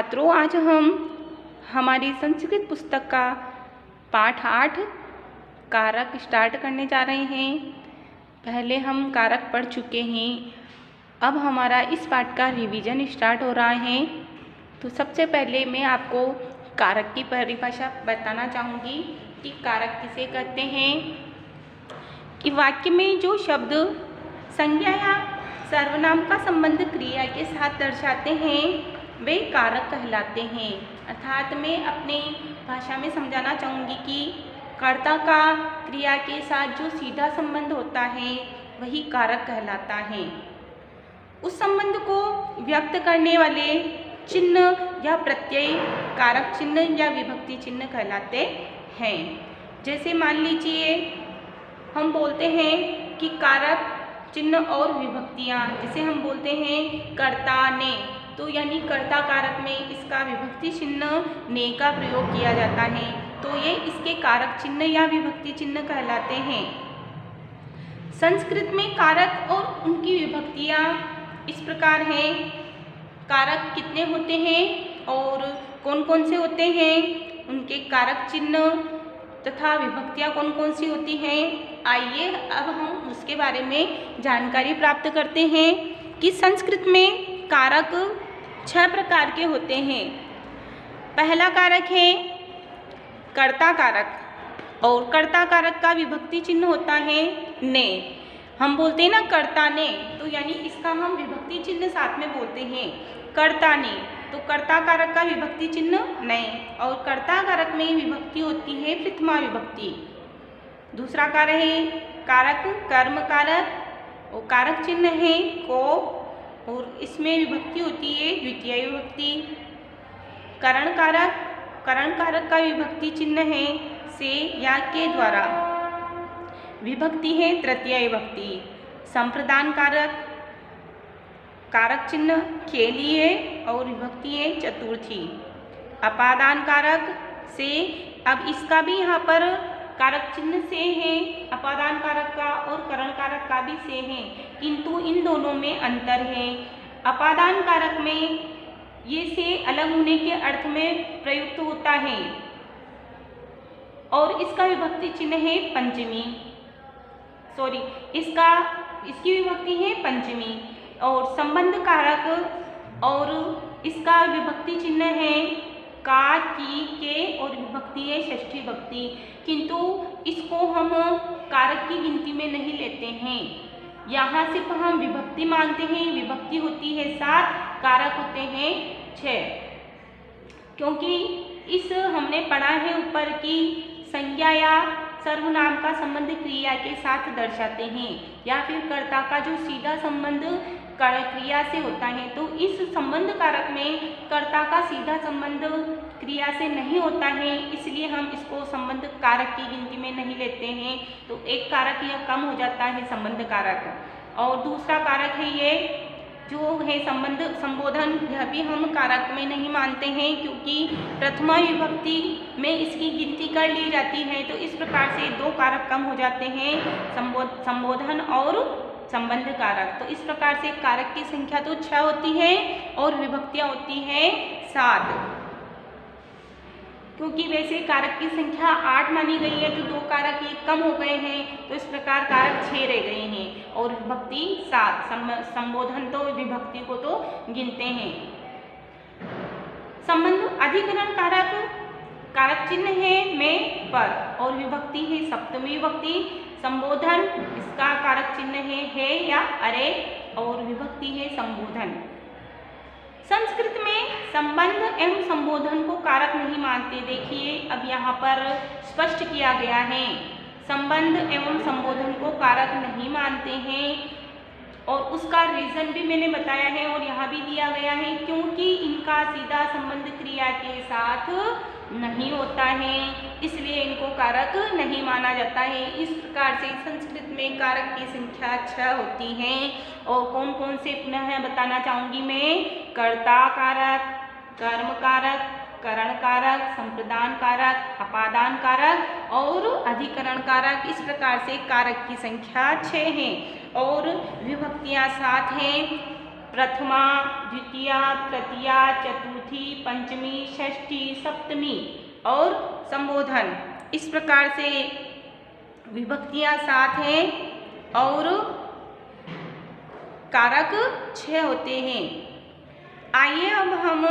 छात्रों, आज हम हमारी संस्कृत पुस्तक का पाठ 8 कारक स्टार्ट करने जा रहे हैं। पहले हम कारक पढ़ चुके हैं, अब हमारा इस पाठ का रिवीजन स्टार्ट हो रहा है। तो सबसे पहले मैं आपको कारक की परिभाषा बताना चाहूँगी कि कारक किसे कहते हैं। कि वाक्य में जो शब्द संज्ञा या सर्वनाम का संबंध क्रिया के साथ दर्शाते हैं वे कारक कहलाते हैं। अर्थात मैं अपनी भाषा में समझाना चाहूँगी कि कर्ता का क्रिया के साथ जो सीधा संबंध होता है वही कारक कहलाता है। उस संबंध को व्यक्त करने वाले चिन्ह या प्रत्यय कारक चिन्ह या विभक्ति चिन्ह कहलाते हैं। जैसे मान लीजिए हम बोलते हैं कि कारक चिन्ह और विभक्तियाँ, जैसे हम बोलते हैं कर्ता ने, तो यानी कर्ता कारक में इसका विभक्ति चिन्ह ने का प्रयोग किया जाता है, तो ये इसके कारक चिन्ह या विभक्ति चिन्ह कहलाते हैं। संस्कृत में कारक और उनकी विभक्तियाँ इस प्रकार हैं। कारक कितने होते हैं और कौन कौन से होते हैं, उनके कारक चिन्ह तथा विभक्तियाँ कौन कौन सी होती हैं, आइए अब हम उसके बारे में जानकारी प्राप्त करते हैं। कि संस्कृत में कारक 6 प्रकार के होते हैं। पहला कारक है कर्ता कारक, और कर्ता कारक का विभक्ति चिन्ह होता है ने। हम बोलते हैं ना कर्ता ने, तो यानी इसका हम विभक्ति चिन्ह साथ में बोलते हैं कर्ता ने, तो कर्ता कारक का विभक्ति चिन्ह ने। और कर्ता कारक में विभक्ति होती है प्रथमा विभक्ति। दूसरा कारक है कारक कर्म कारक, और कारक चिन्ह है को, और इसमें विभक्ति होती है द्वितीय विभक्ति। करण कारक का विभक्ति चिन्ह है से या के द्वारा, विभक्ति है तृतीय विभक्ति। संप्रदान कारक कारक चिन्ह के लिए और विभक्ति है चतुर्थी। अपादान कारक से, अब इसका भी यहाँ पर कारक चिन्ह से है, अपादान कारक का और करण कारक का भी से है, किंतु इन दोनों में अंतर है। अपादान कारक में ये से अलग होने के अर्थ में प्रयुक्त होता है और इसका विभक्ति चिन्ह है पंचमी, इसकी विभक्ति है पंचमी। और संबंध कारक और इसका विभक्ति चिन्ह है का, की, के, और विभक्ति है षष्ठी विभक्ति, किंतु इसको हम कारक की गिनती में नहीं लेते हैं। यहाँ सिर्फ हम विभक्ति मानते हैं। विभक्ति होती है 7, कारक होते हैं 6। क्योंकि इस हमने पढ़ा है ऊपर की संज्ञा या सर्वनाम का संबंध क्रिया के साथ दर्शाते हैं, या फिर कर्ता का जो सीधा संबंध क्रिया से होता है, तो इस संबंध कारक में कर्ता का सीधा संबंध क्रिया से नहीं होता है, इसलिए हम इसको संबंध कारक की गिनती में नहीं लेते हैं। तो एक कारक यह कम हो जाता है संबंध कारक। और दूसरा कारक है ये जो है संबोधन, यह भी हम कारक में नहीं मानते हैं, क्योंकि प्रथमा विभक्ति में इसकी गिनती कर ली जाती है। तो इस प्रकार से 2 कारक कम हो जाते हैं, संबोधन और संबंध कारक। तो इस प्रकार से कारक की संख्या तो 6 होती है और विभक्तियाँ होती हैं 7। क्योंकि वैसे कारक की संख्या 8 मानी गई है, तो 2 कारक ये कम हो गए हैं, तो इस प्रकार कारक 6 रह गए हैं और विभक्ति 7। संबोधन तो विभक्ति को तो गिनते हैं। संबंध अधिकरण कारक चिन्ह है में पर, और विभक्ति है सप्तमी विभक्ति। संबोधन इसका कारक चिन्ह है या अरे, और विभक्ति है संबोधन। संस्कृत में संबंध एवं संबोधन को कारक नहीं मानते। देखिए अब यहाँ पर स्पष्ट किया गया है, संबंध एवं संबोधन को कारक नहीं मानते हैं, और उसका रीजन भी मैंने बताया है और यहाँ भी दिया गया है, क्योंकि इनका सीधा संबंध क्रिया के साथ नहीं होता है, इसलिए इनको कारक नहीं माना जाता है। इस प्रकार से संस्कृत में कारक की संख्या 6 होती हैं। और कौन कौन से पुनः बताना चाहूँगी मैं, कर्ता कारक, कर्म कारक, करण कारक, संप्रदान कारक, अपादान कारक और अधिकरण कारक। इस प्रकार से कारक की संख्या 6 है और विभक्तियाँ 7 हैं, प्रथमा, द्वितीया, तृतीया, चतुर्थी, चतुर्थी, पंचमी, षष्ठी, सप्तमी और संबोधन। इस प्रकार से विभक्तियां 7 हैं और कारक 6 होते हैं। आइए अब हम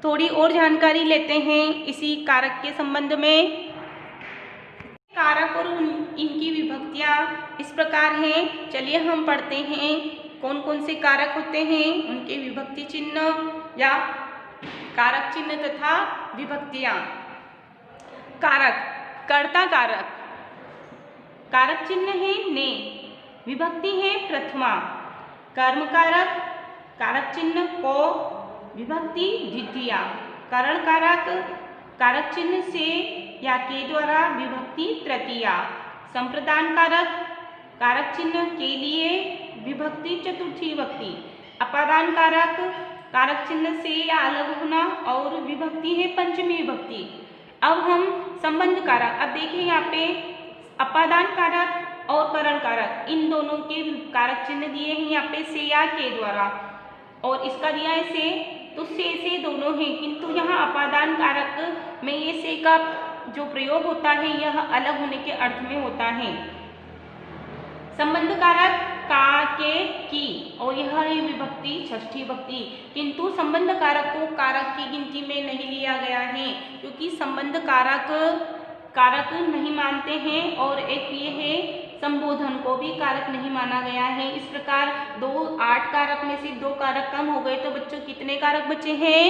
थोड़ी और जानकारी लेते हैं इसी कारक के संबंध में। कारक और इनकी विभक्तियां इस प्रकार हैं। चलिए हम पढ़ते हैं कौन कौन से कारक होते हैं, उनके विभक्ति चिन्ह या कारक चिन्ह तथा विभक्तियां। कारक, कर्ता कारक, कारक चिन्ह है ने, विभक्ति है प्रथमा। कर्म कारक, कारक चिन्ह को, विभक्ति द्वितीया। करण कारक, कारक चिन्ह से या के द्वारा, विभक्ति तृतीया। संप्रदान कारक, कारक चिन्ह के लिए, विभक्ति चतुर्थी विभक्ति। अपादान कारक, कारक चिन्ह से या अलग होना और विभक्ति है पंचमी विभक्ति। अब हम संबंध कारक, अब देखिए यहाँ पे अपादान कारक और करण कारक, इन दोनों के कारक चिन्ह दिए हैं यहाँ पे से या के द्वारा, और इसका दिया है से, तो से दोनों हैं, किंतु यहाँ अपादान कारक में ये से का जो प्रयोग होता है यह अलग होने के अर्थ में होता है। संबंध कारक का, के, की, और यह है विभक्ति षष्ठी विभक्ति, किंतु संबंध कारक को कारक की गिनती में नहीं लिया गया है, क्योंकि संबंध कारक नहीं मानते हैं, और एक ये है संबोधन को भी कारक नहीं माना गया है। इस प्रकार 8 कारक में से 2 कारक कम हो गए, तो बच्चों कितने कारक बचे हैं?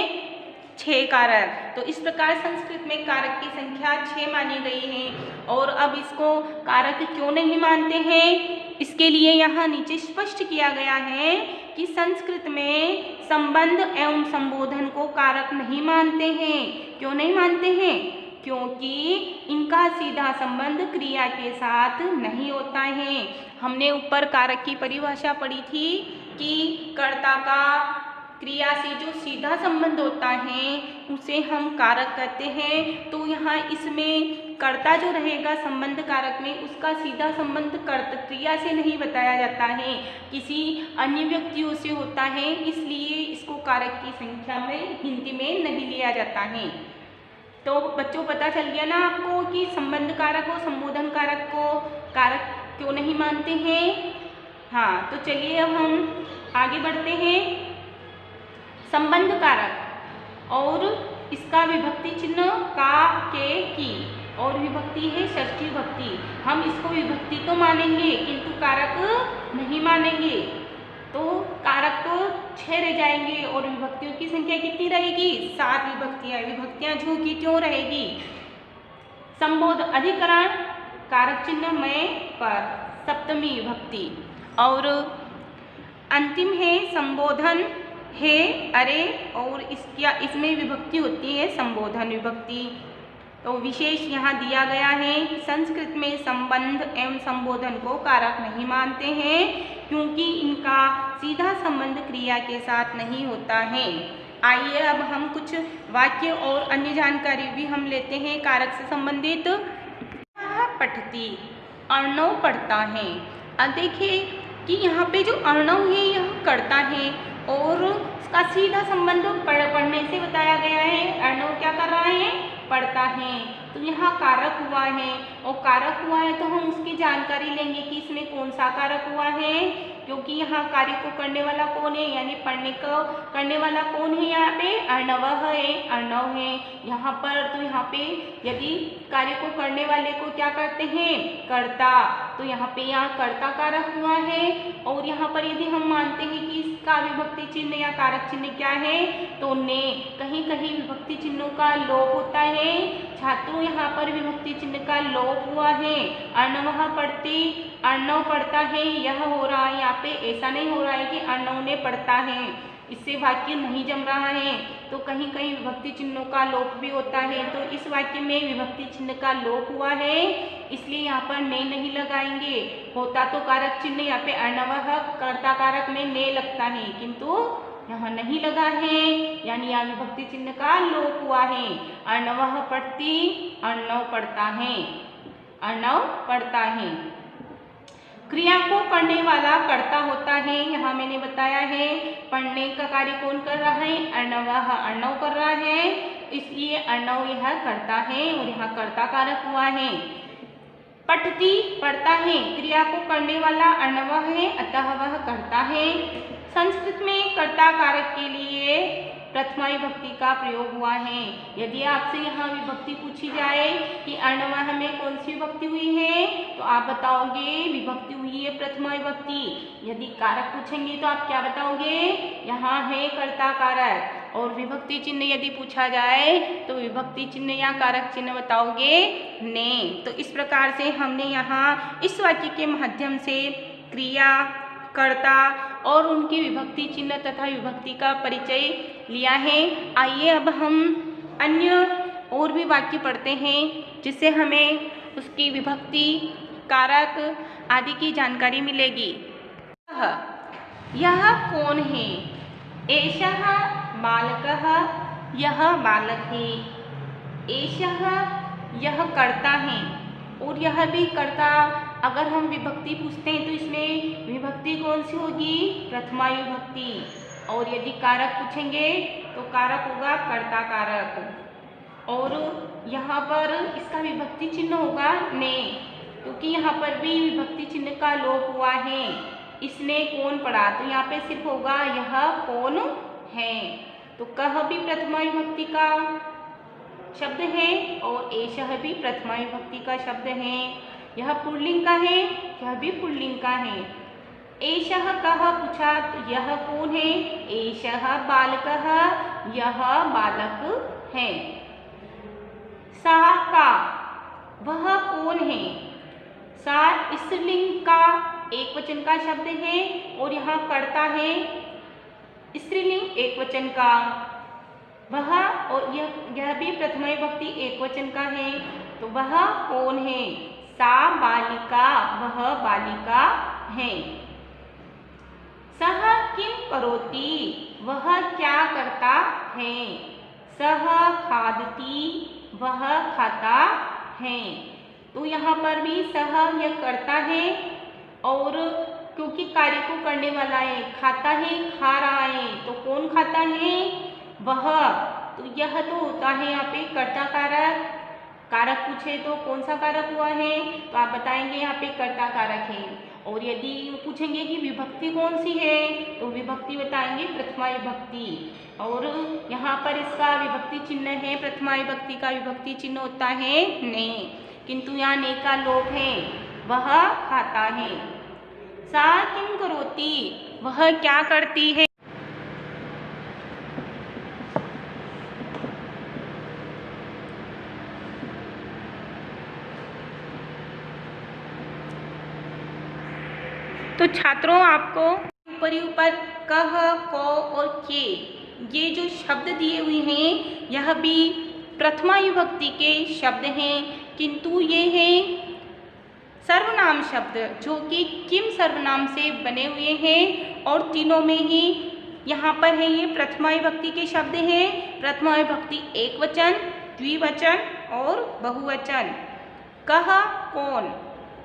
6 कारक। तो इस प्रकार संस्कृत में कारक की संख्या 6 मानी गई है। और अब इसको कारक क्यों नहीं मानते हैं, इसके लिए यहाँ नीचे स्पष्ट किया गया है कि संस्कृत में संबंध एवं संबोधन को कारक नहीं मानते हैं। क्यों नहीं मानते हैं? क्योंकि इनका सीधा संबंध क्रिया के साथ नहीं होता है। हमने ऊपर कारक की परिभाषा पढ़ी थी कि कर्ता का क्रिया से जो सीधा संबंध होता है उसे हम कारक कहते हैं। तो यहाँ इसमें कर्ता जो रहेगा संबंध कारक में, उसका सीधा संबंध कर्ता क्रिया से नहीं बताया जाता है, किसी अन्य व्यक्तियों से होता है, इसलिए इसको कारक की संख्या में गिनती में नहीं लिया जाता है। तो बच्चों पता चल गया ना आपको कि संबंध कारक और संबोधन कारक को कारक क्यों नहीं मानते हैं। हाँ, तो चलिए अब हम आगे बढ़ते हैं। संबंध कारक और इसका विभक्ति चिन्ह का, के, की, और विभक्ति है षष्ठी विभक्ति। हम इसको विभक्ति तो मानेंगे किंतु कारक नहीं मानेंगे, तो कारक तो 6 रह जाएंगे और विभक्तियों की संख्या कितनी रहेगी? 7 विभक्तियां। विभक्तियां जो की त्यों रहेगी। संबोध अधिकरण, कारक चिन्ह में पर, सप्तमी विभक्ति। और अंतिम है संबोधन है अरे, और इसमें विभक्ति होती है संबोधन विभक्ति। तो विशेष यहाँ दिया गया है कि संस्कृत में संबंध एवं संबोधन को कारक नहीं मानते हैं, क्योंकि इनका सीधा संबंध क्रिया के साथ नहीं होता है। आइए अब हम कुछ वाक्य और अन्य जानकारी भी हम लेते हैं कारक से संबंधित। पठती, अर्णव पढ़ता है। अब देखिए कि यहाँ पे जो अर्णव है यह करता है और उसका सीधा संबंध पढ़ने से बताया गया है। अर्णव क्या कर रहा है? पढ़ता है। तो यहाँ कारक हुआ है, और कारक हुआ है तो हम उसकी जानकारी लेंगे कि इसमें कौन सा कारक हुआ है, क्योंकि यहाँ कार्य को करने वाला कौन है, यानी पढ़ने को करने वाला कौन है, यहाँ पे अर्णव है, अर्णव है यहाँ पर। तो यहाँ पे यदि कार्य को करने वाले को क्या करते हैं? कर्ता। तो यहाँ पे कर्ता कारक हुआ है। और यहाँ पर यदि हम मानते हैं कि इसका विभक्ति चिन्ह या कारक चिन्ह क्या है, तो ने। कहीं कहीं विभक्ति चिन्हों का लोप होता है छात्रों, यहाँ पर विभक्ति चिन्ह का लोप हुआ है। अर्णव पढ़ती, अर्णव पढ़ता है, यह हो रहा है। यहाँ पे ऐसा नहीं हो रहा है कि अर्णव ने पढ़ता है, इससे वाक्य नहीं जम रहा है। तो कहीं कहीं विभक्ति चिन्हों का लोप भी होता है। तो इस वाक्य में विभक्ति चिन्ह का लोप हुआ है, इसलिए यहाँ पर ने नहीं लगाएंगे। होता तो कारक चिन्ह यहाँ पे अर्णव, कर्ता कारक में ने लगता है, किंतु यहाँ नहीं लगा है, यानी यहाँ विभक्ति चिन्ह का लोप हुआ है। अर्णव पढ़ती, अर्णव पढ़ता है, अर्णव पढ़ता है। क्रिया को करने वाला कर्ता होता है। यहाँ मैंने बताया है पढ़ने का कार्य कौन कर रहा है, अर्णवः, अर्णव कर रहा है, इसलिए अर्णव यह करता है और यहाँ कर्ता कारक हुआ है। पठति पढ़ता है, क्रिया को करने वाला अर्णवः है, अतः वह करता है। संस्कृत में कर्ता कारक के लिए प्रथमा विभक्ति का प्रयोग हुआ है। यदि आपसे यहाँ विभक्ति पूछी जाए कि अर्णवः में कौन सी विभक्ति हुई है, तो आप बताओगे विभक्ति हुई है प्रथमा विभक्ति। यदि कारक पूछेंगे तो आप क्या बताओगे, यहाँ है कर्ता कारक। और विभक्ति चिन्ह यदि पूछा जाए तो विभक्ति चिन्ह या कारक चिन्ह बताओगे ने। तो इस प्रकार से हमने यहाँ इस वाक्य के माध्यम से क्रिया, कर्ता और उनकी विभक्ति चिन्ह तथा विभक्ति का परिचय लिया है। आइए अब हम अन्य और भी वाक्य पढ़ते हैं जिससे हमें उसकी विभक्ति, कारक आदि की जानकारी मिलेगी। यह कौन है, एषः बालकः, यह बालक है, एषः यह कर्ता है और यह भी कर्ता। अगर हम विभक्ति पूछते हैं तो इसमें विभक्ति कौन सी होगी, प्रथमा विभक्ति। और यदि कारक पूछेंगे तो कारक होगा कर्ता कारक। और यहाँ पर इसका विभक्ति चिन्ह होगा ने, क्योंकि यहाँ पर भी विभक्ति चिन्ह का लोप हुआ है। इसने कौन पढ़ा, तो यहाँ पे सिर्फ होगा यह कौन है। तो कह भी प्रथमा विभक्ति का शब्द है और एषः भी प्रथमा विभक्ति का शब्द है। यह पुल्लिंग का है, यह भी पुल्लिंग का है। एषः कः पूछा तो यह कौन है, एषः बालकः, यह बालक है। सा का वह कौन है, सा स्त्रीलिंग का एक वचन का शब्द है और यहाँ कर्ता है स्त्रीलिंग एक वचन का। वह और यह भी प्रथमा विभक्ति एक वचन का है। तो वह कौन है, सा बालिका, वह बालिका है। सः किं करोति, वह क्या करता है। सः खादति, वह खाता है। तो यहाँ पर भी सः यह करता है और क्योंकि कार्य को करने वाला है, खाता है, खा रहा है, तो कौन खाता है, वह। तो यह तो होता है यहाँ पे कर्ता कारक। कारक पूछे तो कौन सा कारक हुआ है, तो आप बताएंगे यहाँ पे कर्ता कारक है। और यदि पूछेंगे कि विभक्ति कौन सी है, तो विभक्ति बताएंगे प्रथमा विभक्ति। और यहाँ पर इसका विभक्ति चिन्ह है, प्रथमा विभक्ति का विभक्ति चिन्ह होता है ने, किंतु यहाँ ने का लोप है, वह खाता है। सा किं करोति, वह क्या करती है। तो छात्रों, आपको ऊपर ही ऊपर कह, को और के ये जो शब्द दिए हुए हैं यह भी प्रथमा विभक्ति के शब्द हैं, किंतु ये हैं सर्वनाम शब्द जो कि किम सर्वनाम से बने हुए हैं और तीनों में ही यहाँ पर है ये प्रथमा विभक्ति के शब्द हैं। प्रथमा विभक्ति एक वचन, द्विवचन और बहुवचन। कह कौन,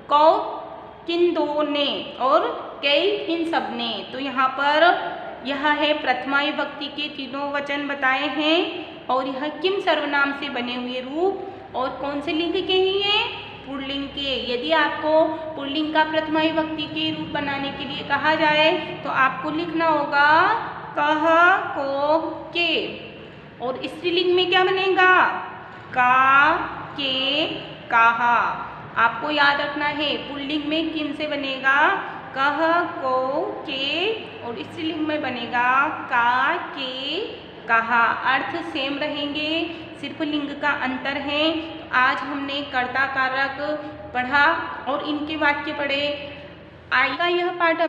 कौ किन दो ने और कई किन सब ने। तो यहाँ पर यह है प्रथमा विभक्ति के तीनों वचन बताए हैं और यह किम सर्वनाम से बने हुए रूप और कौन से लिंग के ही हैं, पुल्लिंग के। यदि आपको पुल्लिंग का प्रथमा विभक्ति के रूप बनाने के लिए कहा जाए तो आपको लिखना होगा कह, को, के। और स्त्रीलिंग में क्या बनेगा, का, के, काहा। आपको याद रखना है पुल्लिंग में किन से बनेगा, कह, को, के, और स्त्रीलिंग में बनेगा का, के, कहा। अर्थ सेम रहेंगे, सिर्फ लिंग का अंतर है। आज हमने कर्ता कारक पढ़ा और इनके वाक्य पढ़े। आएगा यह पाठ